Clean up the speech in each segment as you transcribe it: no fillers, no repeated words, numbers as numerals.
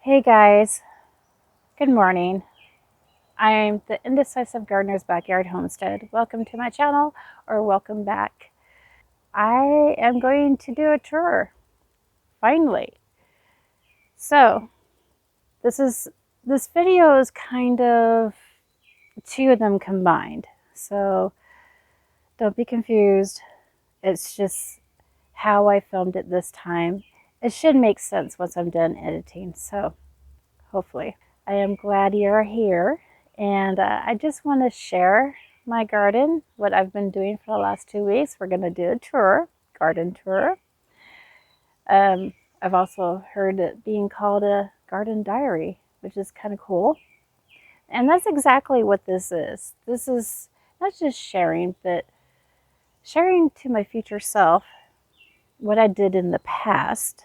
Hey guys, good morning. I'm the Indecisive Gardener's Backyard Homestead. Welcome to my channel, or welcome back. I am going to do a tour, finally. So, this video is kind of two of them combined. So, don't be confused. It's just how I filmed it this time. It should make sense once I'm done editing, so hopefully. I am glad you're here, and I just want to share my garden, what I've been doing for the last 2 weeks. We're going to do a tour, garden tour. I've also heard it being called a garden diary, which is kind of cool. And that's exactly what this is. This is not just sharing, but sharing to my future self what I did in the past,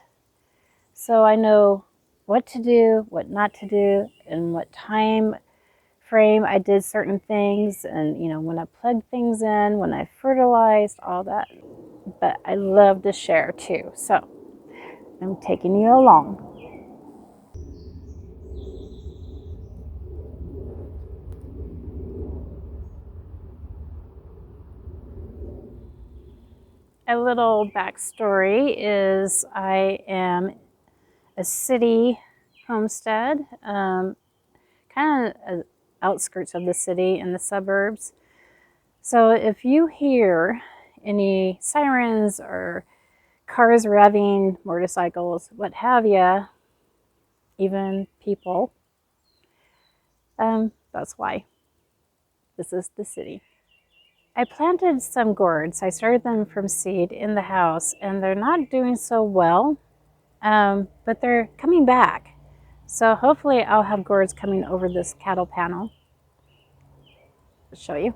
so I know what to do, what not to do, and what time frame I did certain things, and when I plugged things in, when I fertilized, all that. But I love to share too, so I'm taking you along. A little backstory is I am a city homestead, kind of outskirts of the city in the suburbs. So if you hear any sirens or cars revving, motorcycles, what have you, even people, that's why. This is the city. I planted some gourds. I started them from seed in the house, and they're not doing so well, but they're coming back. So hopefully I'll have gourds coming over this cattle panel. I'll show you.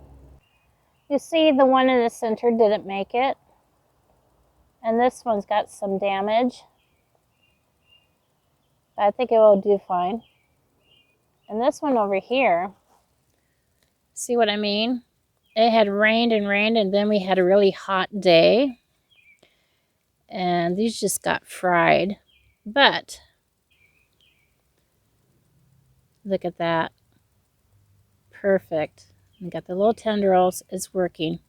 You see the one in the center didn't make it, and this one's got some damage. I think it will do fine. And this one over here, see what I mean? It had rained and rained, and then we had a really hot day, and these just got fried. But look at that. Perfect. We got the little tendrils. It's working.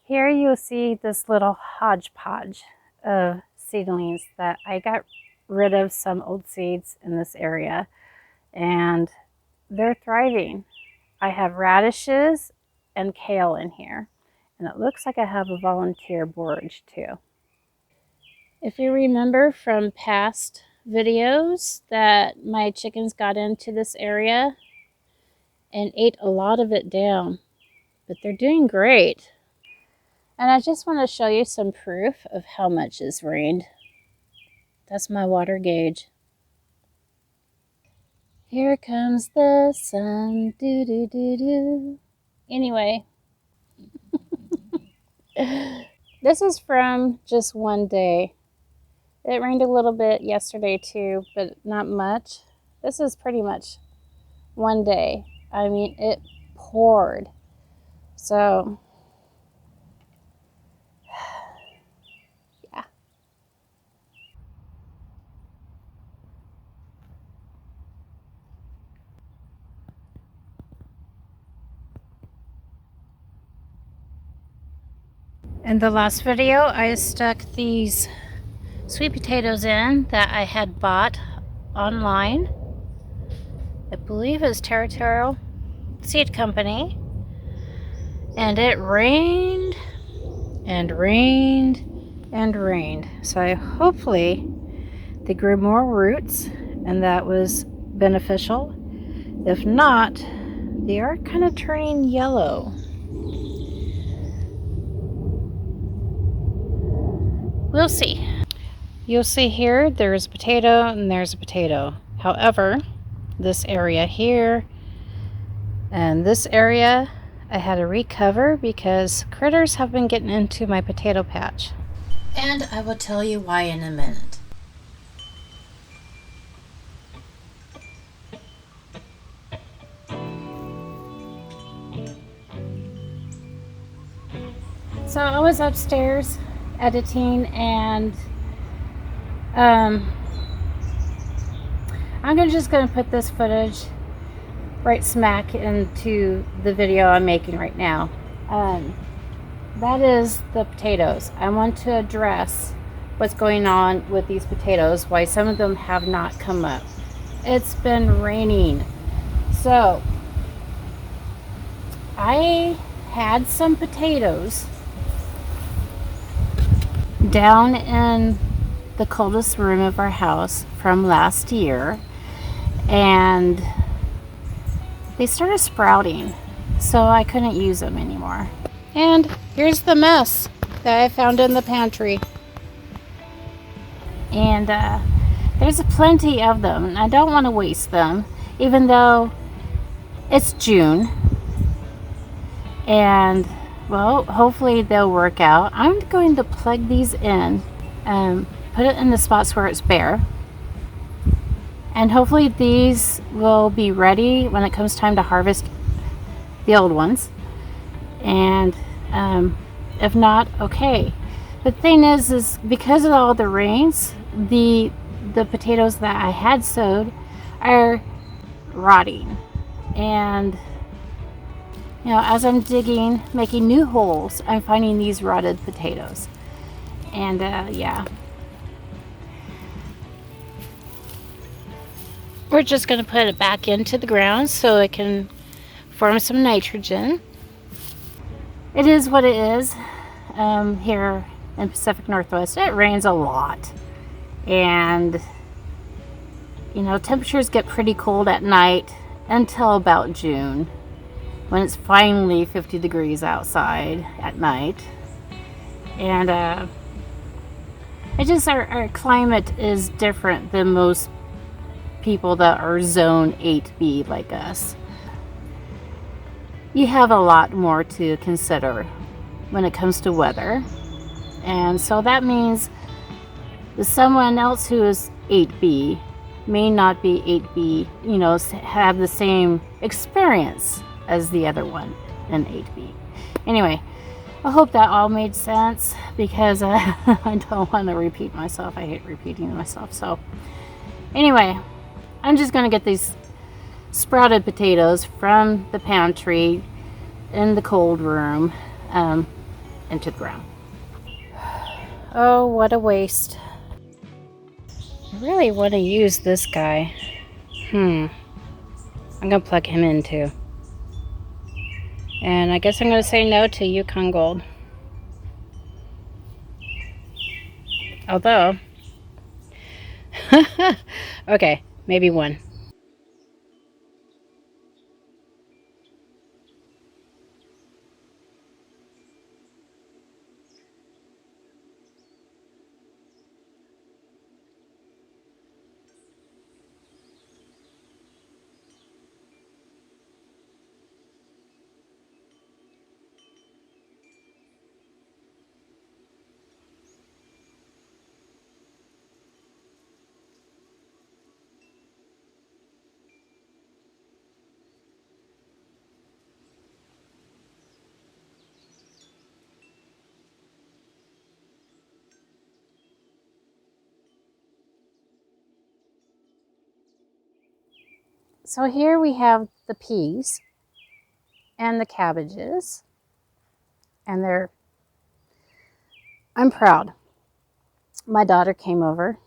Here you'll see this little hodgepodge of seedlings that I got rid of some old seeds in this area, and they're thriving. I have radishes and kale in here, and it looks like I have a volunteer borage too. If you remember from past videos that my chickens got into this area and ate a lot of it down, but they're doing great. And I just want to show you some proof of how much it's rained. That's my water gauge. Here comes the sun, do do do do. Anyway, this is from just one day. It rained a little bit yesterday too, but not much. This is pretty much one day. I mean, it poured. So, yeah. In the last video, I stuck these sweet potatoes in that I had bought online. I believe it's Territorial Seed Company. And it rained and rained and rained. So hopefully they grew more roots, and that was beneficial. If not, they are kind of turning yellow. We'll see. You'll see here there's a potato and there's a potato. However, this area here and this area I had to recover because critters have been getting into my potato patch. And I will tell you why in a minute. So I was upstairs editing, and just gonna put this footage right smack into the video I'm making right now. That is the potatoes. I want to address what's going on with these potatoes, why some of them have not come up. It's been raining. So I had some potatoes down in the coldest room of our house from last year, and they started sprouting, so I couldn't use them anymore. And here's the mess that I found in the pantry. And there's plenty of them, and I don't want to waste them, even though it's June. And, well, hopefully they'll work out. I'm going to plug these in, put it in the spots where it's bare. And hopefully these will be ready when it comes time to harvest the old ones. And if not, okay. The thing is because of all the rains, the potatoes that I had sowed are rotting. And you know, as I'm digging, making new holes, I'm finding these rotted potatoes. And yeah. We're just going to put it back into the ground so it can form some nitrogen. It is what it is. Here in Pacific Northwest, it rains a lot. And, you know, temperatures get pretty cold at night until about June, when it's finally 50 degrees outside at night. And it just, our climate is different than most people that are zone 8B like us. You have a lot more to consider when it comes to weather. And so that means that someone else who is 8B may not be 8B, you know, have the same experience as the other one in 8B. Anyway, I hope that all made sense, because I don't want to repeat myself. I hate repeating myself. So anyway, I'm just going to get these sprouted potatoes from the pantry in the cold room into the ground. Oh, what a waste. I really want to use this guy. I'm going to plug him in too. And I guess I'm going to say no to Yukon Gold. Although, okay, maybe one. So here we have the peas and the cabbages, and I'm proud. My daughter came over.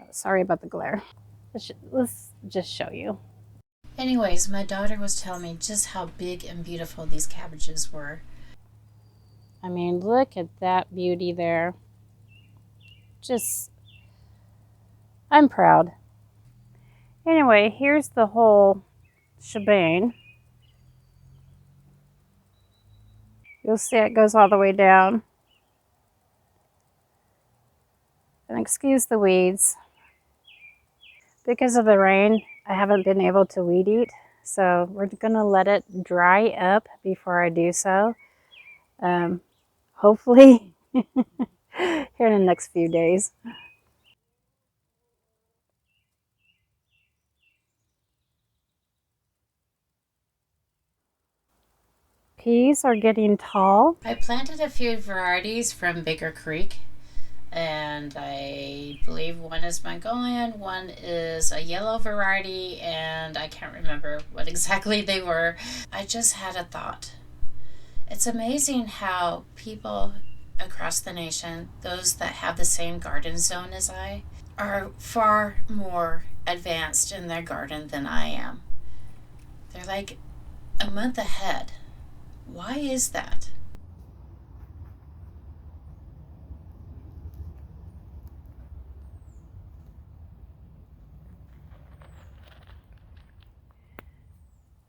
Sorry about the glare. Let's just show you. Anyways, my daughter was telling me just how big and beautiful these cabbages were. I mean, look at that beauty there. I'm proud. Anyway, here's the whole shebang. You'll see it goes all the way down. And excuse the weeds. Because of the rain, I haven't been able to weed eat. So we're going to let it dry up before I do so. Hopefully here in the next few days. Peas are getting tall. I planted a few varieties from Baker Creek. and I believe one is Mongolian, one is a yellow variety, and I can't remember what exactly they were. I just had a thought. It's amazing how people across the nation, those that have the same garden zone as I, are far more advanced in their garden than I am. They're like a month ahead. Why is that?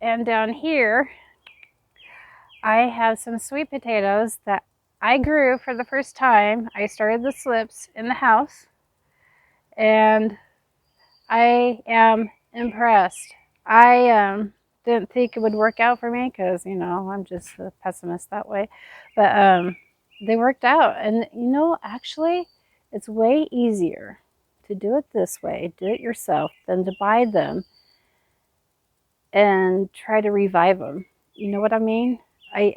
And down here, I have some sweet potatoes that I grew for the first time. I started the slips in the house, and I am impressed. I didn't think it would work out for me because, I'm just a pessimist that way. But they worked out. And, actually, it's way easier to do it this way, do it yourself, than to buy them and try to revive them. You know what I mean? I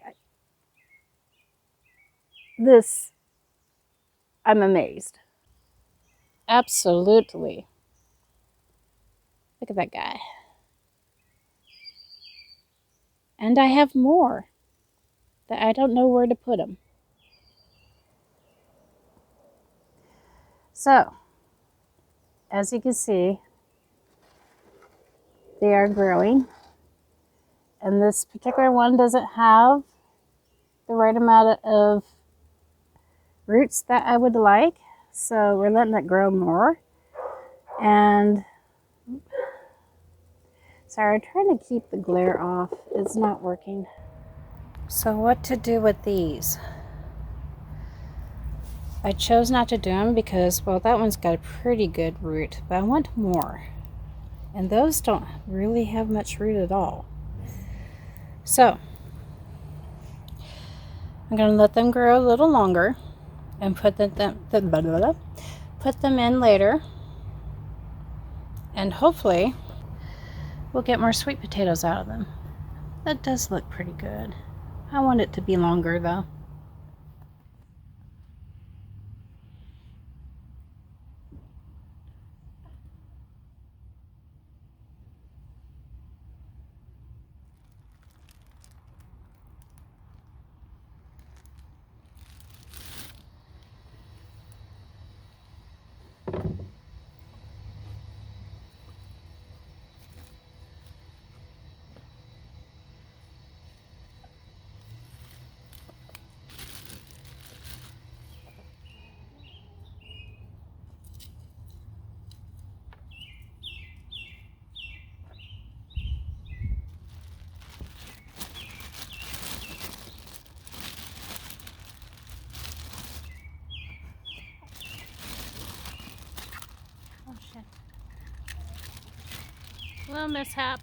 this I'm amazed. Absolutely. Look at that guy. And I have more that I don't know where to put them. So, as you can see, they are growing. And this particular one doesn't have the right amount of roots that I would like. So we're letting it grow more. And sorry, I'm trying to keep the glare off. It's not working. So what to do with these? I chose not to do them because, well, that one's got a pretty good root, but I want more. And those don't really have much root at all. So I'm going to let them grow a little longer and put them in later. And hopefully we'll get more sweet potatoes out of them. That does look pretty good. I want it to be longer though. Oh shit. Little mishap.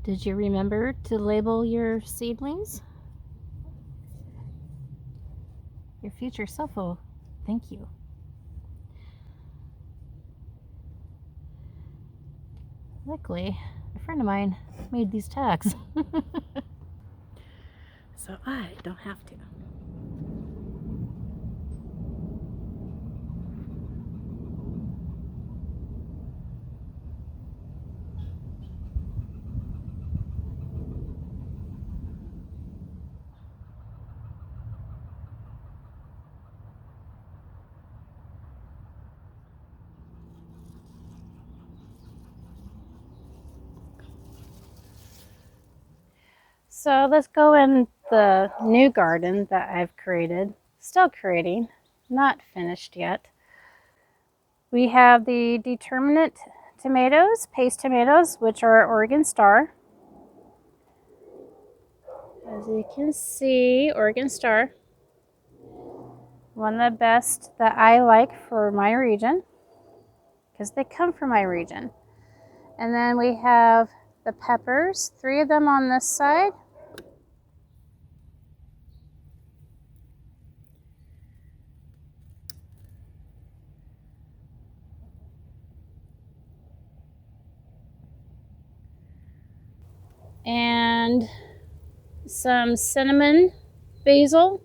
Did you remember to label your seedlings? Your future self will thank you. Luckily, a friend of mine made these tags. so I don't have to. So let's go in the new garden that I've created. Still creating, not finished yet. We have the determinate tomatoes, paste tomatoes, which are Oregon Star. As you can see, Oregon Star. One of the best that I like for my region, because they come from my region. And then we have the peppers, 3 of them on this side. And some cinnamon basil.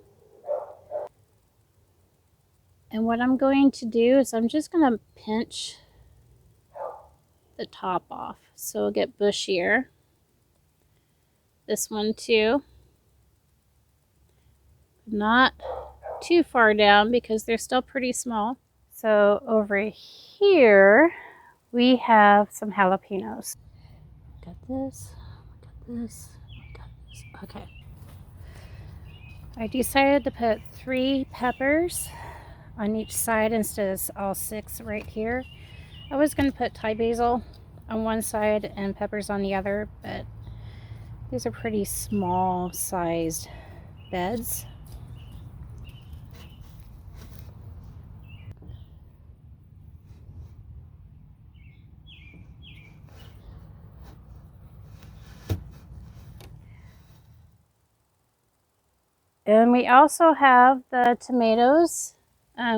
And what I'm going to do is I'm just going to pinch the top off so it'll get bushier. This one too. Not too far down because they're still pretty small. So over here we have some jalapenos. Got this, got this, got this. Okay. I decided to put 3 peppers on each side instead of all 6 right here. I was going to put Thai basil on one side and peppers on the other, but these are pretty small sized beds. And we also have the tomatoes,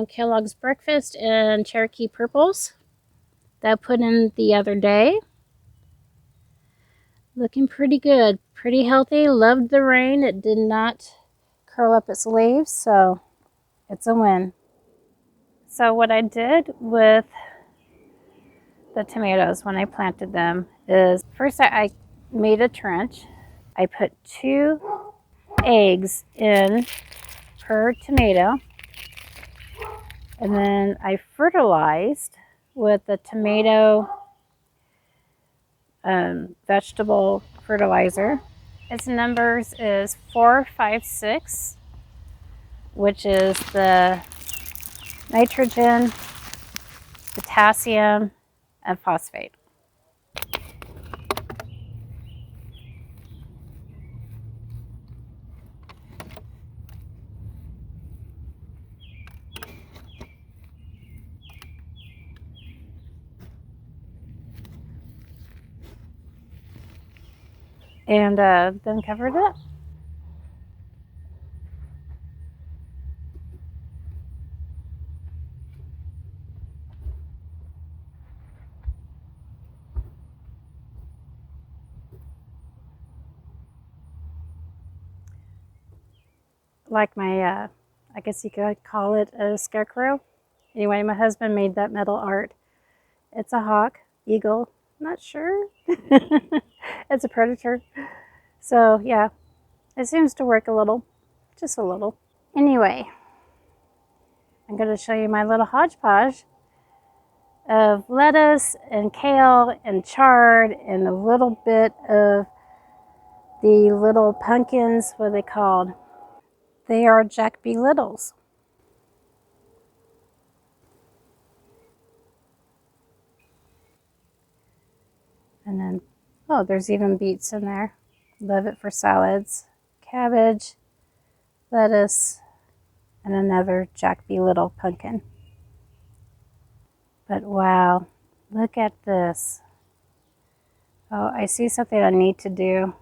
Kellogg's Breakfast and Cherokee Purples that I put in the other day. Looking pretty good, pretty healthy. Loved the rain. It did not curl up its leaves, so it's a win. So what I did with the tomatoes when I planted them is first I made a trench. I put 2 eggs in per tomato, and then I fertilized with the tomato vegetable fertilizer. Its numbers is 456, which is the nitrogen, potassium, and phosphate. And then cover it up. Like my, I guess you could call it a scarecrow. Anyway, my husband made that metal art. It's a hawk, eagle, not sure. It's a predator. So yeah, it seems to work a little, just a little. Anyway, I'm going to show you my little hodgepodge of lettuce and kale and chard and a little bit of the little pumpkins. What are they called? They are Jack B. Littles. And then, oh, there's even beets in there. Love it for salads. Cabbage, lettuce, and another Jack B. Little pumpkin. But wow, look at this. Oh, I see something I need to do.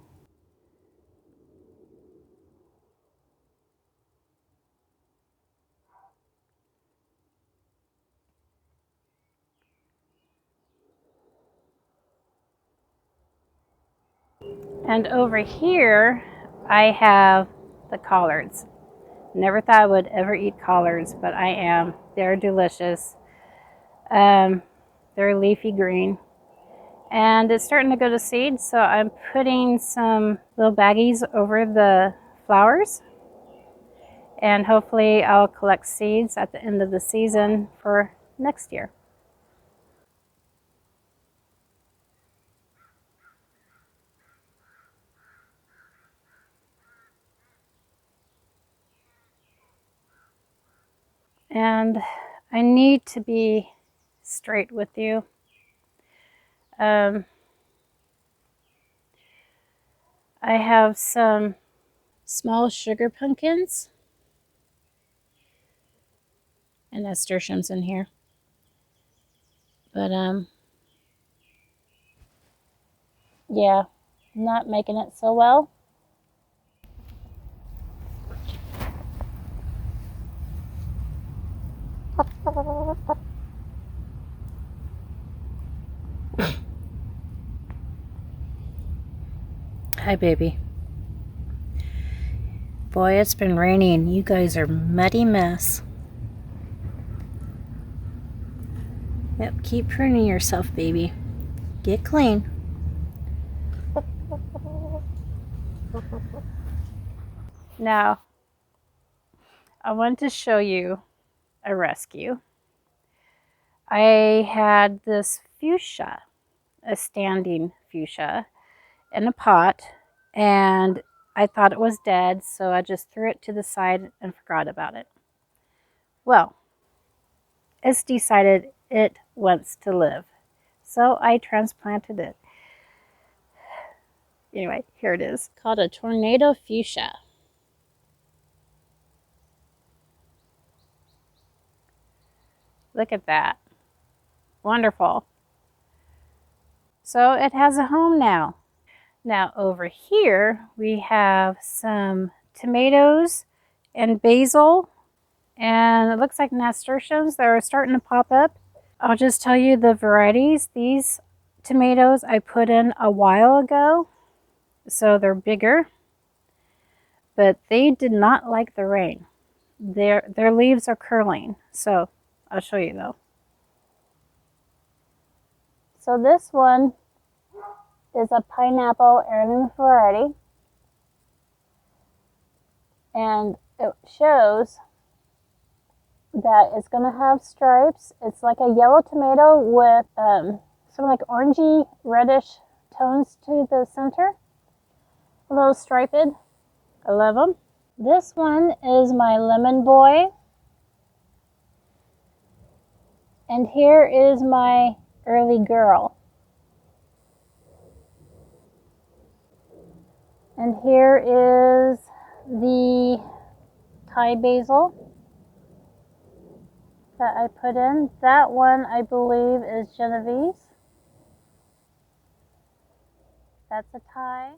And over here, I have the collards. Never thought I would ever eat collards, but I am. They're delicious. They're leafy green. And it's starting to go to seed, so I'm putting some little baggies over the flowers. And hopefully I'll collect seeds at the end of the season for next year. And I need to be straight with you. I have some small sugar pumpkins and nasturtiums in here. But yeah, not making it so well. Hi, baby. Boy, it's been raining. You guys are a muddy mess. Yep, keep pruning yourself, baby. Get clean. Now, I want to show you a rescue. I had this fuchsia, a standing fuchsia, in a pot, and I thought it was dead, so I just threw it to the side and forgot about it. Well, it's decided it wants to live, so I transplanted it. Anyway, here it is, called a tornado fuchsia. Look at that. Wonderful. So it has a home now. Now over here we have some tomatoes and basil, and it looks like nasturtiums that are starting to pop up. I'll just tell you the varieties. These tomatoes I put in a while ago, so they're bigger, but they did not like the rain. Their leaves are curling, so I'll show you though. So this one is a pineapple heirloom variety, and it shows that it's going to have stripes. It's like a yellow tomato with some like orangey reddish tones to the center, a little striped. I love them. This one is my lemon boy, and here is my early girl. And here is the Thai basil that I put in. That one I believe is Genovese. That's a Thai.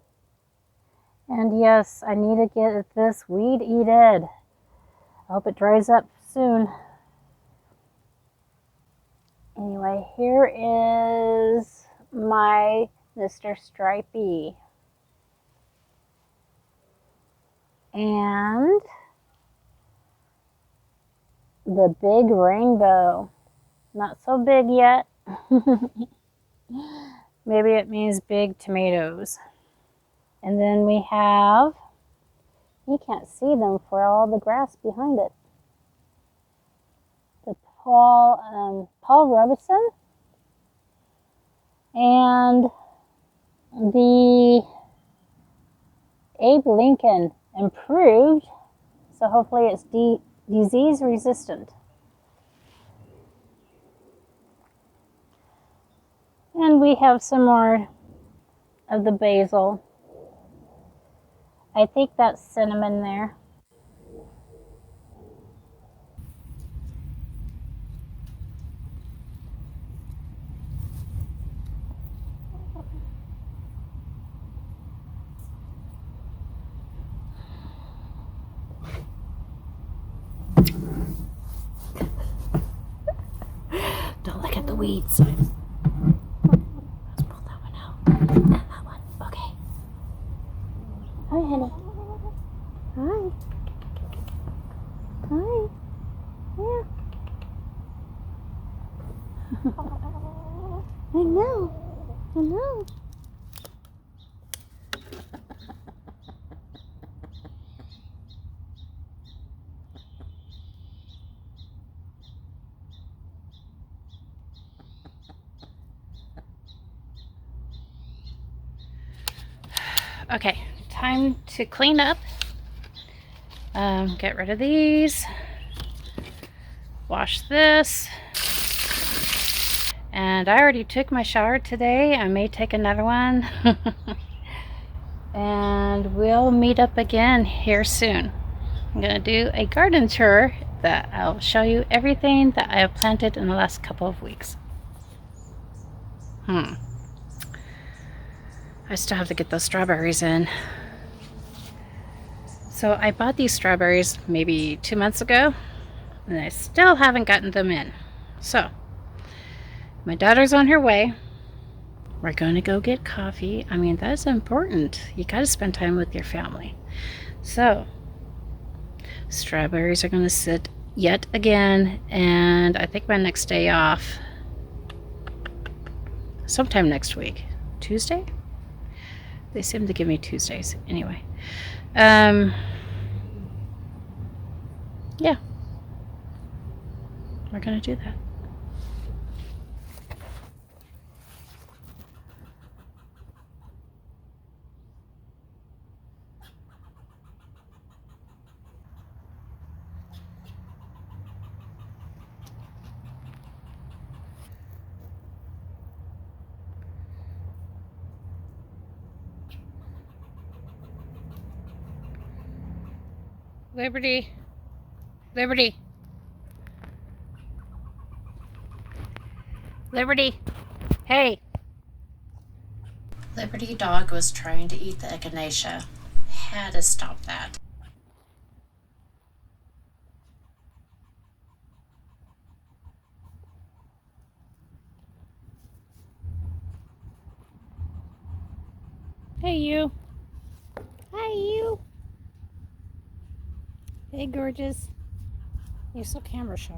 And yes, I need to get this weed eated. I hope it dries up soon. Anyway, here is my Mr. Stripey. And the big rainbow. Not so big yet. Maybe it means big tomatoes. And then we have, you can't see them for all the grass behind it, the Paul Robeson and the Abe Lincoln improved, so hopefully it's disease resistant. And we have some more of the basil. I think that's cinnamon there. Don't look at the weeds. Let's pull that one out. And that one. Okay. Hi, honey. Hi. I know. I know. Okay, time to clean up. Get rid of these. Wash this. And I already took my shower today. I may take another one. And we'll meet up again here soon. I'm going to do a garden tour that I'll show you everything that I have planted in the last couple of weeks. I still have to get those strawberries in. So I bought these strawberries maybe 2 months ago, and I still haven't gotten them in. So my daughter's on her way. We're going to go get coffee. I mean, that's important. You got to spend time with your family. So strawberries are going to sit yet again, and I think my next day off, sometime next week. Tuesday? They seem to give me Tuesdays. Anyway. Yeah. We're going to do that. Liberty. Liberty. Liberty. Hey. Liberty Dog was trying to eat the echinacea. Had to stop that. Hey, you. Hi, you. Hey, gorgeous. You're so camera shy.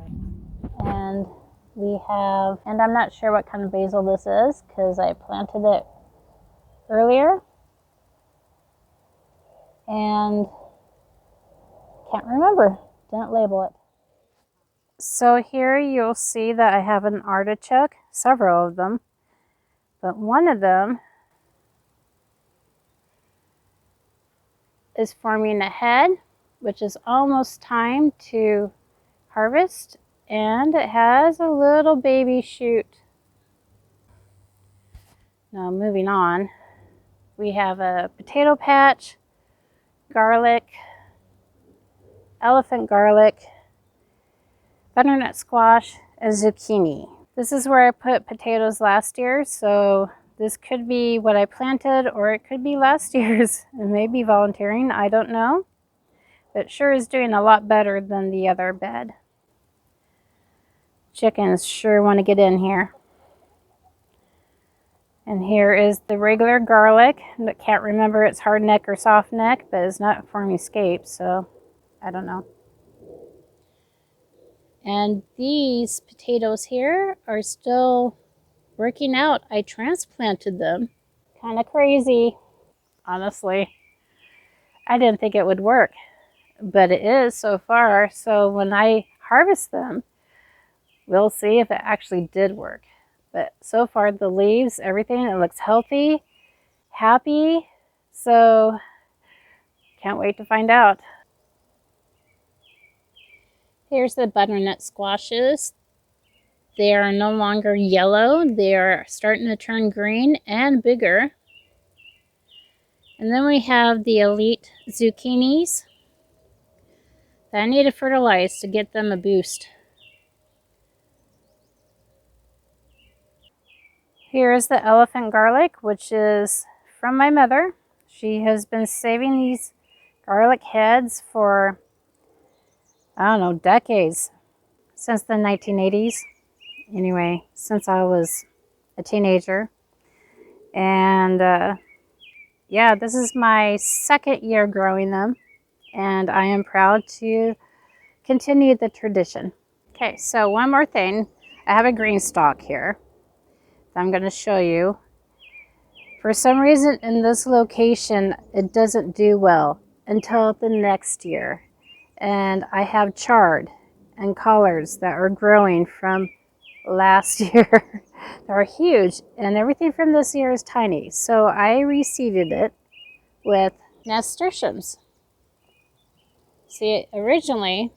And we have, and I'm not sure what kind of basil this is because I planted it earlier and can't remember. Didn't label it. So here you'll see that I have an artichoke, several of them, but one of them is forming a head, which is almost time to harvest, and it has a little baby shoot. Now moving on, we have a potato patch, garlic, elephant garlic, butternut squash, and zucchini. This is where I put potatoes last year, so this could be what I planted or it could be last year's. It may be volunteering, I don't know. But it sure is doing a lot better than the other bed. Chickens sure want to get in here. And here is the regular garlic. I can't remember it's hard neck or soft neck, but it's not forming scapes, so I don't know. And these potatoes here are still working out. I transplanted them. Kind of crazy, honestly. I didn't think it would work, but it is so far. So when I harvest them, we'll see if it actually did work. But so far, the leaves, everything, it looks healthy, happy. So can't wait to find out. Here's the butternut squashes. They are no longer yellow. They are starting to turn green and bigger. And then we have the elite zucchinis that I need to fertilize to get them a boost. Here is the elephant garlic, which is from my mother. She has been saving these garlic heads for, I don't know, decades. Since the 1980s. Anyway, since I was a teenager. And yeah, this is my second year growing them. And I am proud to continue the tradition. Okay, so one more thing. I have a green stalk here that I'm going to show you. For some reason in this location, it doesn't do well until the next year. And I have chard and collards that are growing from last year. They're huge, and everything from this year is tiny. So I reseeded it with nasturtiums. See, originally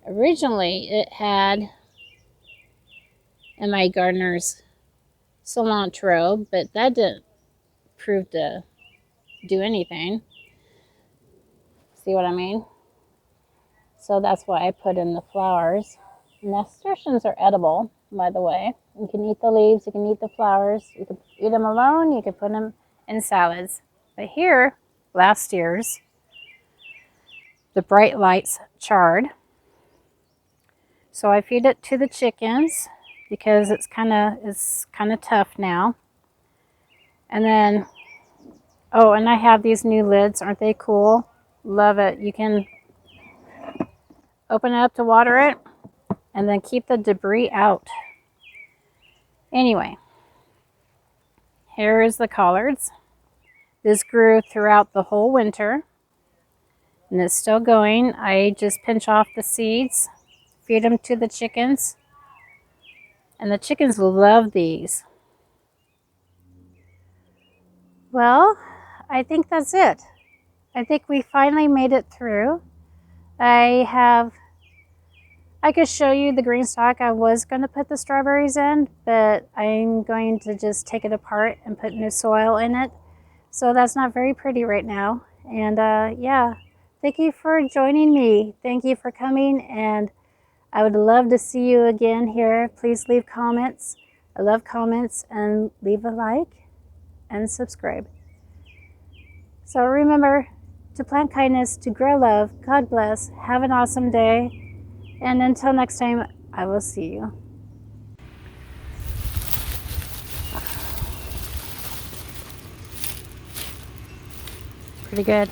it had in my gardener's cilantro, but that didn't prove to do anything. See what I mean? So that's why I put in the flowers. Nasturtiums are edible, by the way. You can eat the leaves, you can eat the flowers, you can eat them alone, you can put them in salads. But here, last year's, the Bright Lights chard. So I feed it to the chickens because it's kind of tough now. And then, oh, and I have these new lids. Aren't they cool? Love it. You can open it up to water it and then keep the debris out. Anyway, here is the collards. This grew throughout the whole winter and it's still going. I just pinch off the seeds, feed them to the chickens, and the chickens love these. Well, I think that's it. I think we finally made it through. I could show you the green stalk I was going to put the strawberries in, but I'm going to just take it apart and put new soil in it. So that's not very pretty right now. And yeah, thank you for joining me. Thank you for coming, and I would love to see you again here. Please leave comments. I love comments, and leave a like and subscribe. So remember to plant kindness, to grow love. God bless. Have an awesome day. And until next time, I will see you. Pretty good.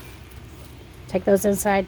Take those inside.